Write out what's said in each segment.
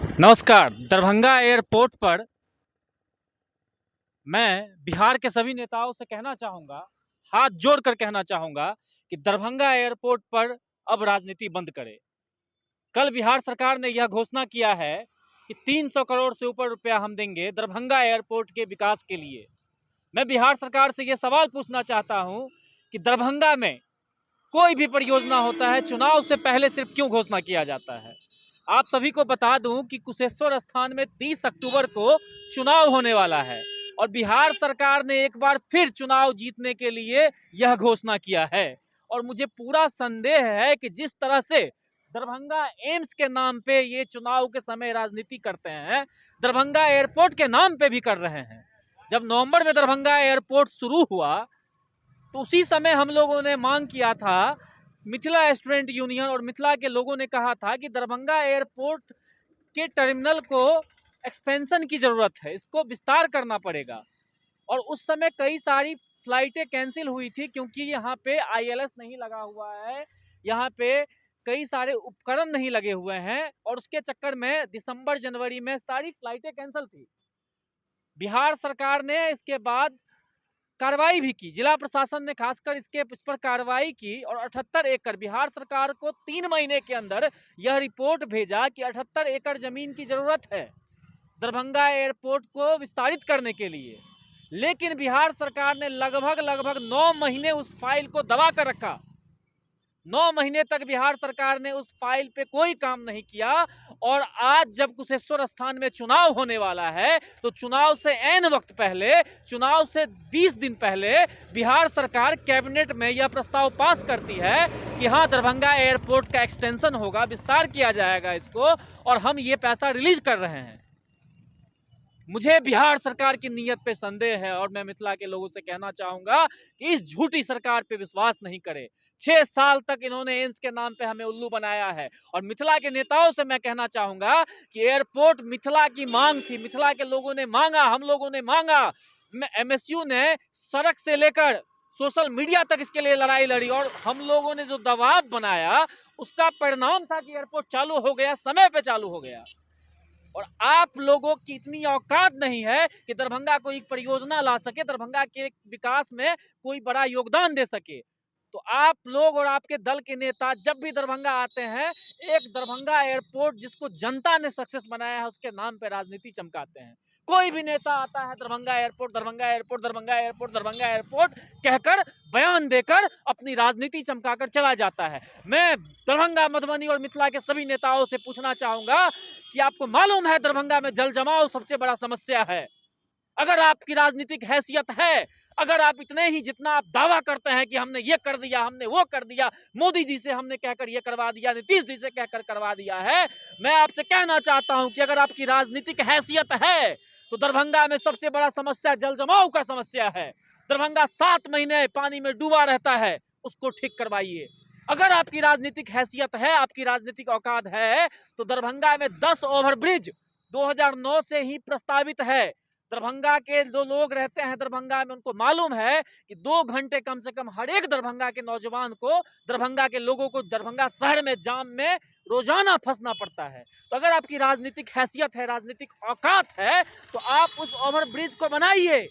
नमस्कार। दरभंगा एयरपोर्ट पर मैं बिहार के सभी नेताओं से कहना चाहूँगा, हाथ जोड़कर कहना चाहूँगा कि दरभंगा एयरपोर्ट पर अब राजनीति बंद करें। कल बिहार सरकार ने यह घोषणा किया है कि 300 करोड़ से ऊपर रुपया हम देंगे दरभंगा एयरपोर्ट के विकास के लिए। मैं बिहार सरकार से यह सवाल पूछना चाहता हूँ कि दरभंगा में कोई भी परियोजना होता है, चुनाव से पहले सिर्फ क्यों घोषणा किया जाता है? आप सभी को बता दूं कि कुशेश्वर स्थान में 30 अक्टूबर को चुनाव होने वाला है और बिहार सरकार ने एक बार फिर चुनाव जीतने के लिए यह घोषणा किया है। और मुझे पूरा संदेह है कि जिस तरह से दरभंगा एम्स के नाम पे ये चुनाव के समय राजनीति करते हैं, दरभंगा एयरपोर्ट के नाम पे भी कर रहे हैं। जब नवंबर में दरभंगा एयरपोर्ट शुरू हुआ तो उसी समय हम लोगों ने मांग किया था, मिथिला स्टूडेंट यूनियन और मिथिला के लोगों ने कहा था कि दरभंगा एयरपोर्ट के टर्मिनल को एक्सपेंशन की ज़रूरत है, इसको विस्तार करना पड़ेगा। और उस समय कई सारी फ्लाइटें कैंसिल हुई थी क्योंकि यहाँ पे ILS नहीं लगा हुआ है, यहाँ पे कई सारे उपकरण नहीं लगे हुए हैं और उसके चक्कर में दिसंबर जनवरी में सारी फ्लाइटें कैंसिल थी। बिहार सरकार ने इसके बाद कार्रवाई भी की, जिला प्रशासन ने खासकर इस पर कार्रवाई की और 78 एकड़ बिहार सरकार को 3 महीने के अंदर यह रिपोर्ट भेजा कि 78 एकड़ जमीन की जरूरत है दरभंगा एयरपोर्ट को विस्तारित करने के लिए। लेकिन बिहार सरकार ने लगभग 9 महीने उस फाइल को दबा कर रखा। 9 महीने तक बिहार सरकार ने उस फाइल पे कोई काम नहीं किया और आज जब कुशेश्वर स्थान में चुनाव होने वाला है तो चुनाव से ऐन वक्त पहले, चुनाव से 20 दिन पहले बिहार सरकार कैबिनेट में यह प्रस्ताव पास करती है कि हाँ, दरभंगा एयरपोर्ट का एक्सटेंशन होगा, विस्तार किया जाएगा इसको और हम ये पैसा रिलीज कर रहे हैं। मुझे बिहार सरकार की नीयत पे संदेह है और मैं मिथिला के लोगों से कहना चाहूंगा कि इस झूठी सरकार पे विश्वास नहीं करें। 6 साल तक इन्होंने एम्स के नाम पे हमें उल्लू बनाया है और मिथिला के नेताओं से मैं कहना चाहूंगा कि एयरपोर्ट मिथिला की मांग थी, मिथिला के लोगों ने मांगा, हम लोगों ने मांगा। MSU ने सड़क से लेकर सोशल मीडिया तक इसके लिए लड़ाई लड़ी और हम लोगों ने जो दबाव बनाया उसका परिणाम था कि एयरपोर्ट चालू हो गया, समय पे चालू हो गया। और आप लोगों की इतनी औकात नहीं है कि दरभंगा को एक परियोजना ला सके, दरभंगा के विकास में कोई बड़ा योगदान दे सके। तो आप लोग और आपके दल के नेता जब भी दरभंगा आते हैं, एक दरभंगा एयरपोर्ट जिसको जनता ने सक्सेस बनाया है उसके नाम पे राजनीति चमकाते हैं। कोई भी नेता आता है Darbhanga airport, Darbhanga airport, Darbhanga airport, Darbhanga airport कहकर, बयान देकर अपनी राजनीति चमकाकर चला जाता है। मैं दरभंगा, मधुबनी और मिथिला के सभी नेताओं से पूछना चाहूंगा कि आपको मालूम है दरभंगा में जल जमाव सबसे बड़ा समस्या है। अगर आपकी राजनीतिक हैसियत है, अगर आप इतने ही जितना आप दावा करते हैं कि हमने ये कर दिया, हमने वो कर दिया, मोदी जी से हमने कहकर ये करवा दिया, नीतीश जी से कहकर करवा दिया है, मैं आपसे कहना चाहता हूं कि अगर आपकी राजनीतिक हैसियत है तो दरभंगा में सबसे बड़ा समस्या जल जमाव का समस्या है। दरभंगा 7 महीने पानी में डूबा रहता है, उसको ठीक करवाइए। अगर आपकी राजनीतिक हैसियत है, आपकी राजनीतिक औकात है तो दरभंगा में 10 ओवरब्रिज 2009 से ही प्रस्तावित है। दरभंगा के जो लोग रहते हैं दरभंगा में उनको मालूम है कि 2 घंटे कम से कम हर एक दरभंगा के नौजवान को, दरभंगा के लोगों को दरभंगा शहर में जाम में रोजाना फंसना पड़ता है। तो अगर आपकी राजनीतिक हैसियत है, राजनीतिक औकात है तो आप उस ओवरब्रिज को बनाइए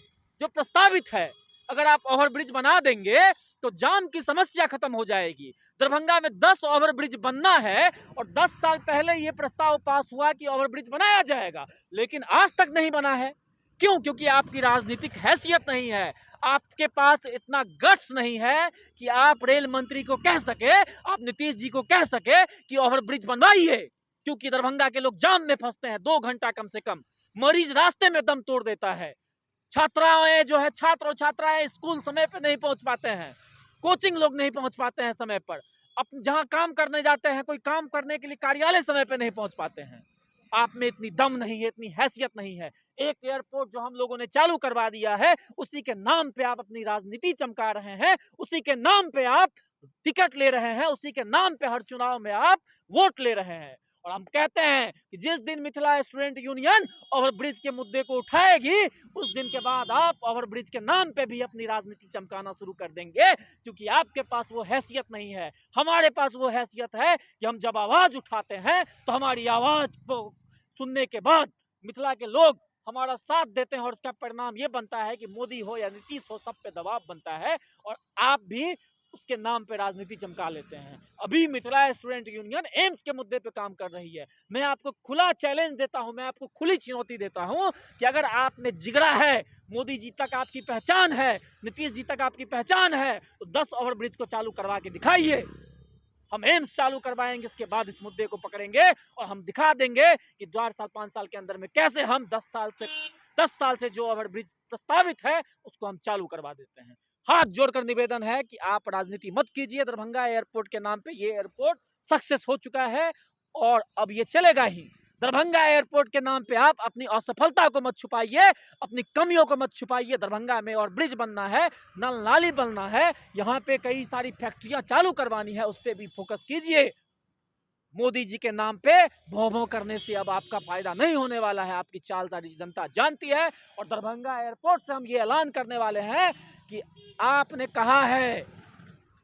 जो प्रस्तावित है। अगर आप ओवरब्रिज बना देंगे तो जाम की समस्या खत्म हो जाएगी। दरभंगा में 10 ओवरब्रिज बनना है और 10 साल पहले यह प्रस्ताव पास हुआ कि ओवरब्रिज बनाया जाएगा, लेकिन आज तक नहीं बना है। क्यों? क्योंकि आपकी राजनीतिक हैसियत नहीं है, आपके पास इतना गट्स नहीं है कि आप रेल मंत्री को कह सके, आप नीतीश जी को कह सके कि ओवरब्रिज बनवाइए। क्योंकि दरभंगा के लोग जाम में फंसते हैं, 2 घंटा कम से कम, मरीज रास्ते में दम तोड़ देता है, छात्राएं जो है, छात्र और छात्राएं स्कूल समय पे नहीं पहुंच पाते हैं, कोचिंग लोग नहीं पहुंच पाते हैं समय पर, अब जहां काम करने जाते हैं, कोई काम करने के लिए कार्यालय समय पे नहीं पहुंच पाते हैं। आप में इतनी दम नहीं है, इतनी हैसियत नहीं है। एक एयरपोर्ट जो हम लोगों ने चालू करवा दिया है उसी के नाम पे आप अपनी राजनीति चमका रहे हैं, उसी के नाम पे आप टिकट ले रहे हैं, उसी के नाम पे हर चुनाव में आप वोट ले रहे हैं। और हम कहते हैं कि जिस दिन मिथिला स्टूडेंट यूनियन ओवरब्रिज के मुद्दे को उठाएगी उस दिन के बाद आप ओवरब्रिज के नाम पे भी अपनी राजनीति चमकाना शुरू कर देंगे, क्योंकि आपके पास वो हैसियत नहीं है। हमारे पास वो हैसियत है कि हम जब आवाज उठाते हैं तो हमारी आवाज सुनने के बाद मिथिला के लोग हमारा साथ देते हैं और उसका परिणाम ये बनता है कि मोदी हो या नीतीश हो, सब पे दबाव बनता है और आप भी उसके नाम पे राजनीति चमका लेते हैं। अभी मिथिला स्टूडेंट यूनियन एम्स के मुद्दे पे काम कर रही है। मैं आपको खुला चैलेंज देता हूं, मैं आपको खुली चुनौती देता हूं कि अगर आप में जिगरा है, मोदी जी तक आपकी पहचान है, नीतीश जी तक आपकी पहचान है, तो 10 ओवरब्रिज को चालू करवा के दिखाइए। हम एम्स चालू करवाएंगे, इसके बाद इस मुद्दे को पकड़ेंगे और हम दिखा देंगे कि 4 साल 5 साल के अंदर में कैसे हम 10 साल से जो ओवरब्रिज प्रस्तावित है उसको हम चालू करवा देते हैं। हाथ जोड़कर निवेदन है कि आप राजनीति मत कीजिए दरभंगा एयरपोर्ट के नाम पे। ये एयरपोर्ट सक्सेस हो चुका है और अब ये चलेगा ही। दरभंगा एयरपोर्ट के नाम पे आप अपनी असफलता को मत छुपाइए, अपनी कमियों को मत छुपाइए। दरभंगा में और ब्रिज बनना है, नल नाली बनना है, यहाँ पे कई सारी फैक्ट्रियां चालू करवानी है, उस पर भी फोकस कीजिए। मोदी जी के नाम पे भौं भौं करने से अब आपका फायदा नहीं होने वाला है, आपकी चाल सारी जनता जानती है। और दरभंगा एयरपोर्ट से हम ये ऐलान करने वाले हैं कि आपने कहा है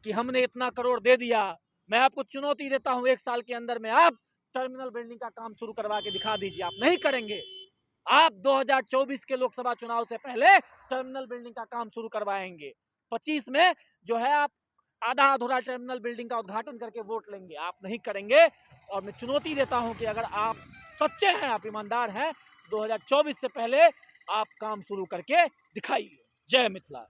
कि हमने इतना करोड़ दे दिया, मैं आपको चुनौती देता हूं 1 साल के अंदर में आप टर्मिनल बिल्डिंग का काम शुरू करवा के दिखा दीजिए। आप नहीं करेंगे, आप 2024 के लोकसभा चुनाव से पहले टर्मिनल बिल्डिंग का काम शुरू करवाएंगे। 25 में जो है आप आधा अधूरा टर्मिनल बिल्डिंग का उद्घाटन करके वोट लेंगे, आप नहीं करेंगे। और मैं चुनौती देता हूं कि अगर आप सच्चे हैं, आप ईमानदार हैं, 2024 से पहले आप काम शुरू करके दिखाइए। जय मिथिला।